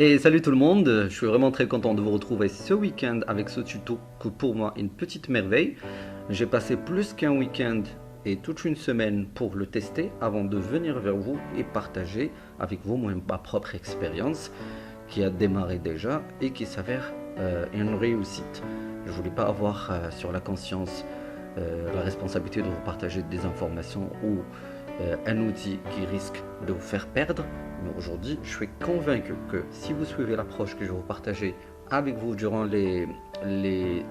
Hey, salut tout le monde, je suis vraiment très content de vous retrouver ce week-end avec ce tuto que pour moi est une petite merveille. J'ai passé plus qu'un week-end et toute une semaine pour le tester avant de venir vers vous et partager avec vous ma propre expérience qui a démarré déjà et qui s'avère une réussite. Je voulais pas avoir sur la conscience la responsabilité de vous partager des informations ou un outil qui risque de vous faire perdre. Mais aujourd'hui, je suis convaincu que si vous suivez l'approche que je vais vous partager avec vous durant les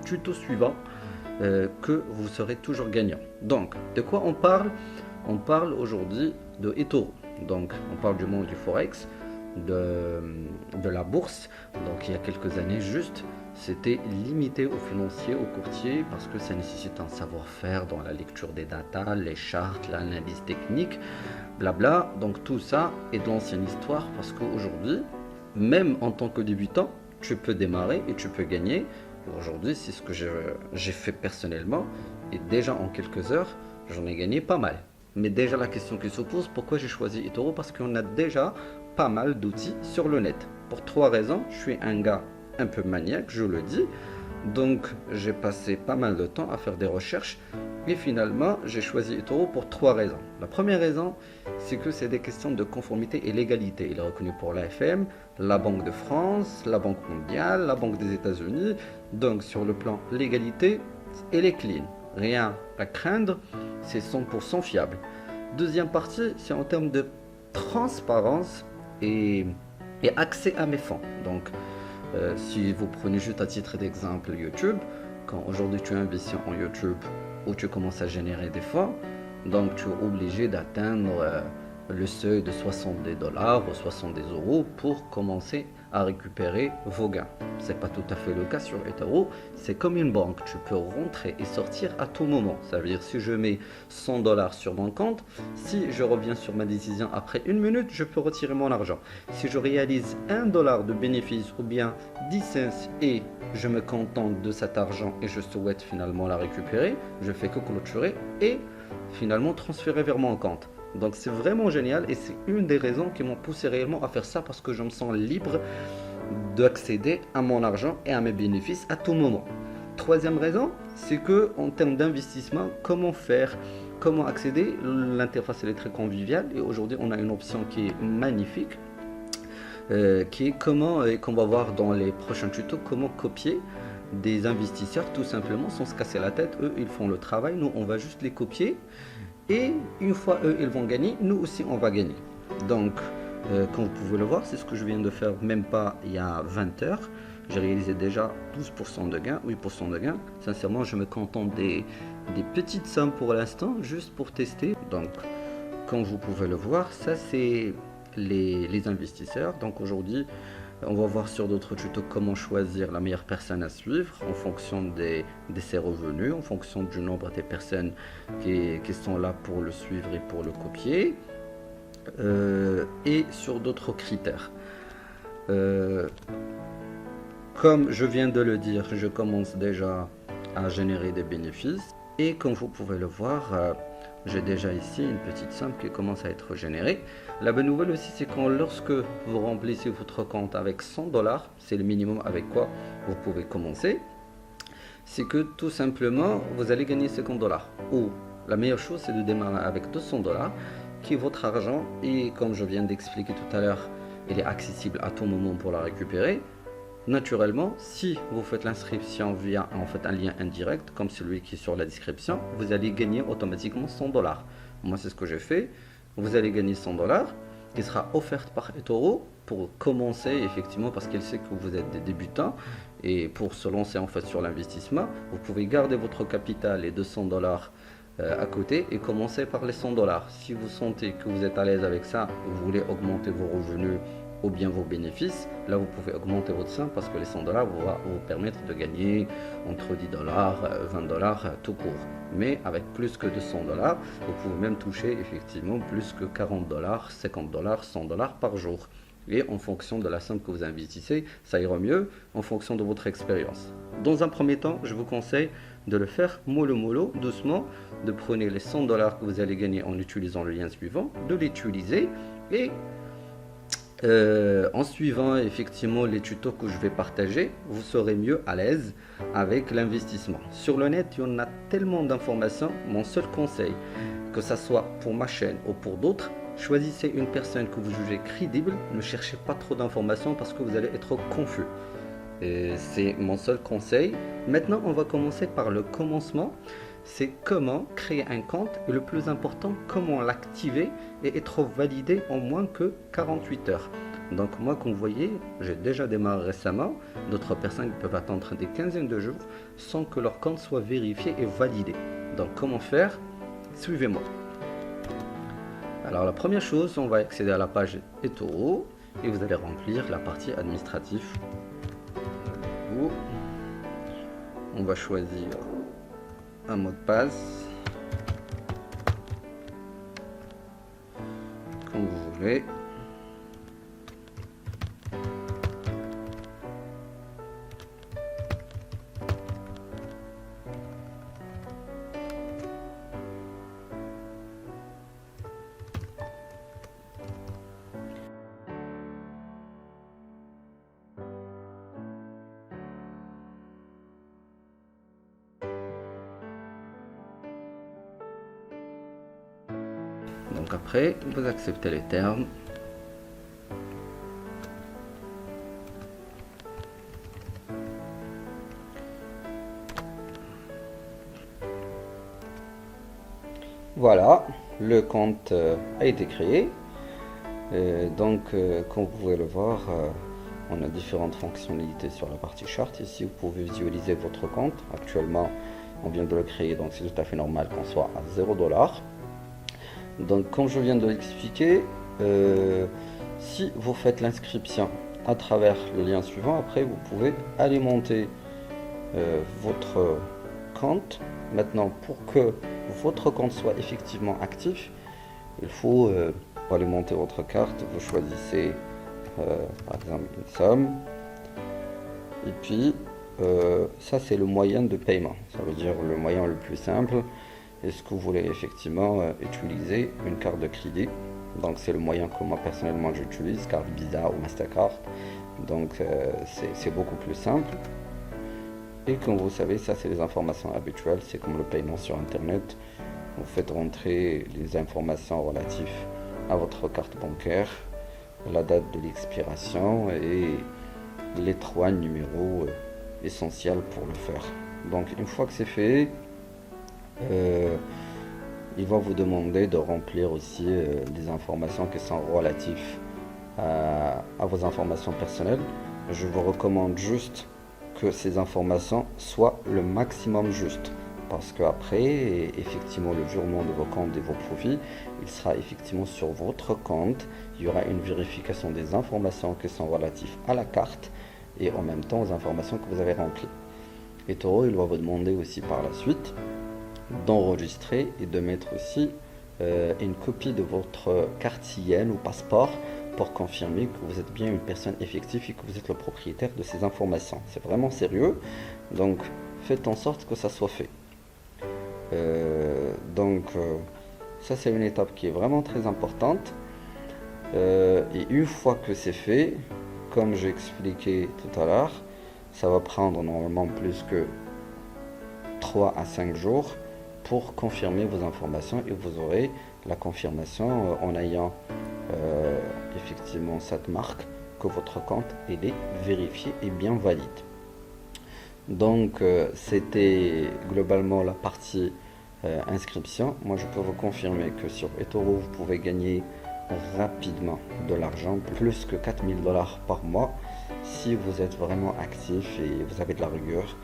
tutos suivants, que vous serez toujours gagnant. Donc, de quoi on parle? On parle aujourd'hui de eToro. Donc, on parle du monde du Forex, de la bourse. Donc, il y a quelques années, juste, c'était limité aux financiers, aux courtiers, parce que ça nécessite un savoir-faire dans la lecture des datas, les chartes, l'analyse technique, blabla. Donc, tout ça est de l'ancienne histoire, parce qu'aujourd'hui, même en tant que débutant, tu peux démarrer et tu peux gagner. Aujourd'hui, c'est ce que j'ai fait personnellement. Et déjà en quelques heures, j'en ai gagné pas mal. Mais déjà la question qui se pose, pourquoi j'ai choisi eToro? Parce qu'on a déjà pas mal d'outils sur le net. Pour trois raisons. Je suis un gars un peu maniaque, je le dis. Donc j'ai passé pas mal de temps à faire des recherches. Et finalement, j'ai choisi eToro pour trois raisons. La première raison, c'est que c'est des questions de conformité et légalité. Il est reconnu pour l'AFM, la Banque de France, la Banque mondiale, la Banque des États-Unis. Donc sur le plan légalité, elle est clean. Rien à craindre, c'est 100% fiable. Deuxième partie, c'est en termes de transparence et, et accès à mes fonds. Donc si vous prenez juste à titre d'exemple YouTube, quand aujourd'hui tu investis en YouTube où tu commences à générer des fonds, donc tu es obligé d'atteindre le seuil de 70 dollars ou 70 euros pour commencer à récupérer vos gains. C'est pas tout à fait le cas sur eToro, c'est comme une banque, tu peux rentrer et sortir à tout moment. Ça veut dire si je mets 100 dollars sur mon compte, si je reviens sur ma décision après une minute, je peux retirer mon argent. Si je réalise 1 dollar de bénéfice ou bien 10 cents et je me contente de cet argent et je souhaite finalement la récupérer, je fais que clôturer et finalement transférer vers mon compte. Donc c'est vraiment génial et c'est une des raisons qui m'ont poussé réellement à faire ça parce que je me sens libre d'accéder à mon argent et à mes bénéfices à tout moment. Troisième raison, c'est que en termes d'investissement, comment faire, comment accéder, l'interface elle est très conviviale et aujourd'hui on a une option qui est magnifique, qui est comment, et qu'on va voir dans les prochains tutos, comment copier des investisseurs tout simplement sans se casser la tête. Eux ils font le travail, nous on va juste les copier. Et une fois eux, ils vont gagner, nous aussi, on va gagner. Donc, comme vous pouvez le voir, c'est ce que je viens de faire même pas il y a 20 heures. J'ai réalisé déjà 12% de gains, 8% de gains. Sincèrement, je me contente des petites sommes pour l'instant, juste pour tester. Donc, comme vous pouvez le voir, ça c'est les investisseurs. Donc aujourd'hui, on va voir sur d'autres tutos comment choisir la meilleure personne à suivre en fonction de ses revenus, en fonction du nombre des personnes qui sont là pour le suivre et pour le copier, et sur d'autres critères. Euh, Comme je viens de le dire, je commence déjà à générer des bénéfices et comme vous pouvez le voir, j'ai déjà ici une petite somme qui commence à être générée. La bonne nouvelle aussi, c'est que lorsque vous remplissez votre compte avec 100 dollars, c'est le minimum avec quoi vous pouvez commencer, c'est que tout simplement, vous allez gagner 50 dollars. Ou la meilleure chose, c'est de démarrer avec 200 dollars, qui est votre argent. Et comme je viens d'expliquer tout à l'heure, il est accessible à tout moment pour la récupérer. Naturellement, si vous faites l'inscription via en fait un lien indirect, comme celui qui est sur la description, vous allez gagner automatiquement 100 dollars. Moi, c'est ce que j'ai fait. Vous allez gagner 100 dollars qui sera offerte par eToro pour commencer effectivement parce qu'elle sait que vous êtes des débutants et pour se lancer en fait sur l'investissement, vous pouvez garder votre capital et 200 dollars à côté et commencer par les 100 dollars. Si vous sentez que vous êtes à l'aise avec ça, vous voulez augmenter vos revenus ou bien vos bénéfices, là vous pouvez augmenter votre somme parce que les 100 dollars vont vous permettre de gagner entre 10 dollars, 20 dollars tout court. Mais avec plus que 200 dollars, vous pouvez même toucher effectivement plus que 40 dollars, 50 dollars, 100 dollars par jour. Et en fonction de la somme que vous investissez, ça ira mieux en fonction de votre expérience. Dans un premier temps, je vous conseille de le faire mollo, doucement, de prendre les 100 dollars que vous allez gagner en utilisant le lien suivant, de l'utiliser et En suivant effectivement les tutos que je vais partager, vous serez mieux à l'aise avec l'investissement. Sur le net, il y en a tellement d'informations. Mon seul conseil, que ce soit pour ma chaîne ou pour d'autres, choisissez une personne que vous jugez crédible. Ne cherchez pas trop d'informations parce que vous allez être confus. C'est mon seul conseil. Maintenant, on va commencer par le commencement. C'est comment créer un compte et le plus important, comment l'activer et être validé en moins que 48 heures. Donc moi, comme vous voyez, j'ai déjà démarré récemment. D'autres personnes peuvent attendre des quinzaines de jours sans que leur compte soit vérifié et validé. Donc comment faire? Suivez-moi. Alors la première chose, on va accéder à la page eToro et vous allez remplir la partie administrative. On va choisir un mot de passe comme vous voulez. Donc après, vous acceptez les termes. Voilà, le compte a été créé. Comme vous pouvez le voir, on a différentes fonctionnalités sur la partie charte. Ici, vous pouvez visualiser votre compte. Actuellement, on vient de le créer, donc c'est tout à fait normal qu'on soit à 0$. Donc comme je viens de l'expliquer, si vous faites l'inscription à travers le lien suivant, après vous pouvez alimenter votre compte. Maintenant, pour que votre compte soit effectivement actif, il faut alimenter votre carte. Vous choisissez par exemple une somme, et puis ça c'est le moyen de paiement, ça veut dire le moyen le plus simple. Est-ce que vous voulez effectivement utiliser une carte de crédit? Donc c'est le moyen que moi personnellement j'utilise, carte Visa ou Mastercard. Donc c'est beaucoup plus simple. Et comme vous savez, ça c'est les informations habituelles, c'est comme le paiement sur internet. Vous faites rentrer les informations relatives à votre carte bancaire, la date de l'expiration et les 3 numéros essentiels pour le faire. Donc une fois que c'est fait, il va vous demander de remplir aussi les informations qui sont relatives à vos informations personnelles. Je vous recommande juste que ces informations soient le maximum justes, parce qu'après, effectivement, le virement de vos comptes et vos profits, il sera effectivement sur votre compte. Il y aura une vérification des informations qui sont relatives à la carte et en même temps aux informations que vous avez remplies. eToro, il va vous demander aussi par la suite d'enregistrer et de mettre aussi une copie de votre carte SIM ou passeport pour confirmer que vous êtes bien une personne effective et que vous êtes le propriétaire de ces informations. C'est vraiment sérieux, donc faites en sorte que ça soit fait. Ça c'est une étape qui est vraiment très importante. Et une fois que c'est fait, comme j'ai expliqué tout à l'heure, ça va prendre normalement plus que 3 à 5 jours pour confirmer vos informations, et vous aurez la confirmation en ayant effectivement cette marque que votre compte est vérifié et bien valide. Donc c'était globalement la partie inscription. Moi je peux vous confirmer que sur eToro vous pouvez gagner rapidement de l'argent, plus que 4000$ par mois, si vous êtes vraiment actif et vous avez de la rigueur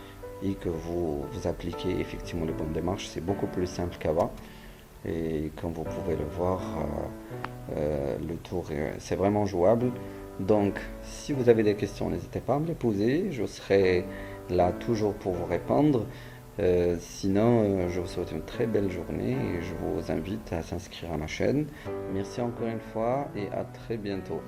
et que vous appliquez effectivement les bonnes démarches. C'est beaucoup plus simple qu'avant, et comme vous pouvez le voir, le tour c'est vraiment jouable. Donc si vous avez des questions, n'hésitez pas à me les poser, je serai là toujours pour vous répondre. Sinon, je vous souhaite une très belle journée et je vous invite à s'inscrire à ma chaîne. Merci encore une fois et à très bientôt.